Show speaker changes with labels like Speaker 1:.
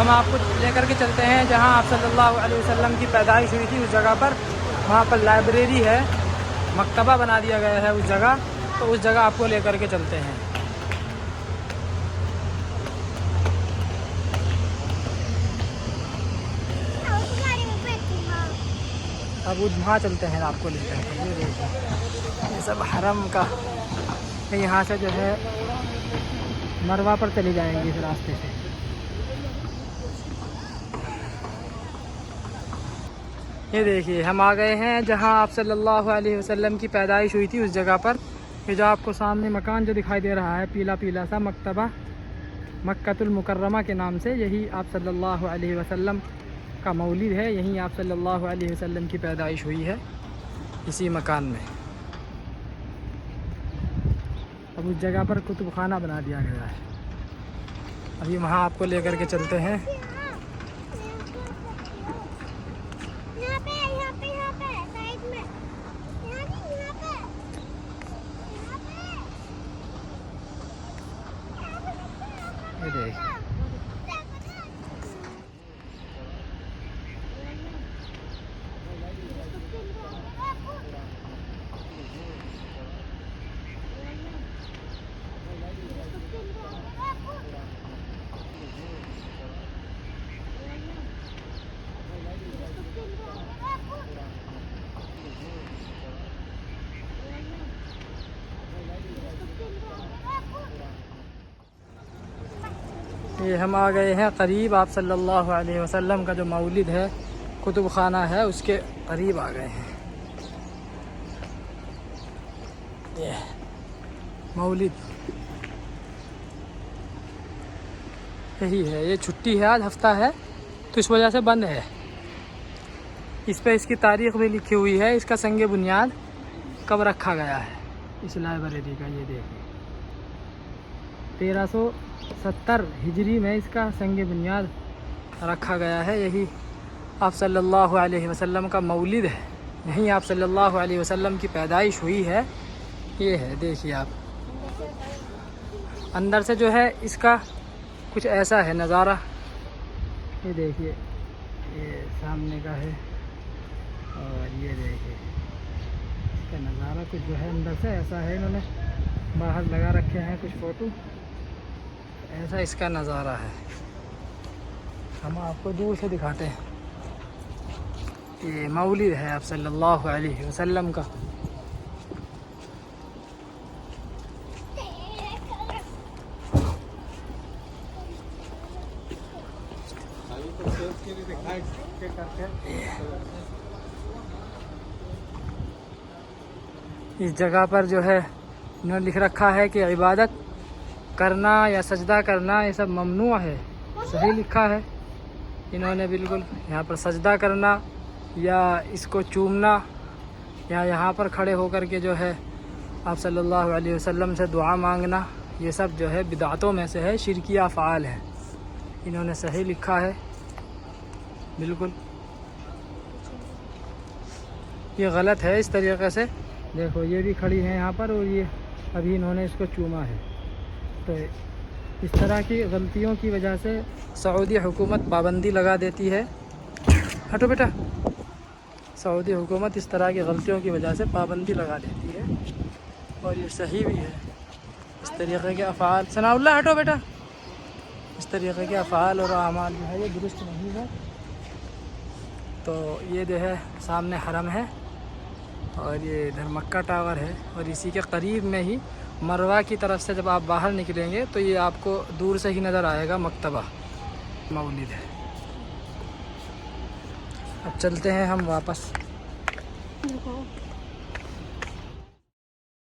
Speaker 1: हम आपको लेकर के चलते हैं जहां आप सल्लल्लाहु अलैहि वसल्लम की पैदाइश हुई थी, उस जगह पर। वहां पर लाइब्रेरी है, मकतबा बना दिया गया है उस जगह, तो उस जगह आपको लेकर के चलते हैं। अब वहाँ चलते हैं, आपको लेकर के। ये देखिए, ये सब हरम का, यहाँ से जो है मरवा पर चली जाएंगी इस रास्ते से। ये देखिए, हम आ गए हैं जहाँ आप सल्लल्लाहु अलैहि वसल्लम की पैदाइश हुई थी, उस जगह पर। ये जो आपको सामने मकान जो दिखाई दे रहा है, पीला पीला सा, मकतबा मक्कतुल मुकर्रमा के नाम से, यही आप सल्लल्लाहु अलैहि वसल्लम का मौलिद है। यहीं आप सल्लल्लाहु अलैहि वसल्लम की पैदाइश हुई है, इसी मकान में। अब उस जगह पर कुतुब खाना बना दिया गया है। अभी वहाँ आपको लेकर के चलते हैं। ये देखिए, ये हम आ गए हैं करीब, आप सल्लल्लाहु अलैहि वसल्लम का जो मौलिद है, कुतुब खाना है, उसके करीब आ गए हैं। ये मौलिद यही है। ये छुट्टी है, आज हफ्ता है, तो इस वजह से बंद है। इस पे इसकी तारीख़ भी लिखी हुई है, इसका संग बुनियाद कब रखा गया है इस लाइब्रेरी का। ये देखिए, 1370 हिजरी में इसका संग बुनियाद रखा गया है। यही आप सल्लल्लाहु अलैहि वसल्लम का मौलिद है, यहीं आप सल्लल्लाहु अलैहि वसल्लम की पैदाइश हुई है। ये है, देखिए आप अंदर से जो है इसका कुछ ऐसा है नज़ारा। ये देखिए, ये सामने का है, और ये देखिए इसका नज़ारा कुछ जो है अंदर से ऐसा है। इन्होंने बाहर लगा रखे हैं कुछ फ़ोटो, ऐसा इसका नज़ारा है। हम आपको दूर से दिखाते हैं। ये मौलिद है आप सल्लल्लाहु अलैहि वसल्लम का। इस जगह पर जो है इन्होंने लिख रखा है कि इबादत करना या सजदा करना ये सब ममनू है। सही लिखा है इन्होंने बिल्कुल। यहाँ पर सजदा करना या इसको चूमना या यहाँ पर खड़े होकर के जो है आप सल्लल्लाहु अलैहि वसल्लम से दुआ मांगना, ये सब जो है बिदातों में से है, शिरकी अफ़आल है। इन्होंने सही लिखा है बिल्कुल। ये गलत है इस तरीक़े से। देखो, ये भी खड़ी है यहाँ पर, और ये अभी इन्होंने इसको चूमा है। तो इस तरह की गलतियों की वजह से सऊदी हुकूमत पाबंदी लगा देती है। हटो बेटा। सऊदी हुकूमत इस तरह की गलतियों की वजह से पाबंदी लगा देती है, और ये सही भी है। इस तरीक़े के अफ़आल, सनाउल्लाह हटो बेटा, इस तरीक़े के अफ़आल और अमाल जो है ये दुरुस्त नहीं है। तो ये जो है सामने हरम है, और ये इधर मक्का टावर है, और इसी के करीब में ही मरवा की तरफ से जब आप बाहर निकलेंगे तो ये आपको दूर से ही नज़र आएगा मकतबा मौलिद है। अब चलते हैं हम वापस।